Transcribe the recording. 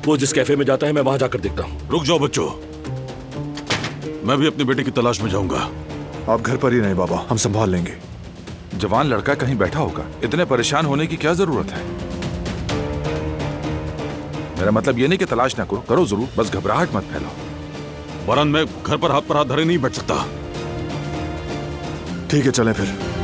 वो जिस कैफे में जाता है मैं वहां जाकर देखता हूँ। रुक जाओ बच्चों, मैं भी अपने बेटे की तलाश में जाऊंगा। आप घर पर ही नहीं बाबा, हम संभाल लेंगे। जवान लड़का कहीं बैठा होगा, इतने परेशान होने की क्या जरूरत है? मेरा मतलब ये नहीं कि तलाश ना करो, करो जरूर, बस घबराहट मत फैलाओ। वरन मैं घर पर हाथ धरे नहीं बैठ सकता। ठीक है चलें फिर।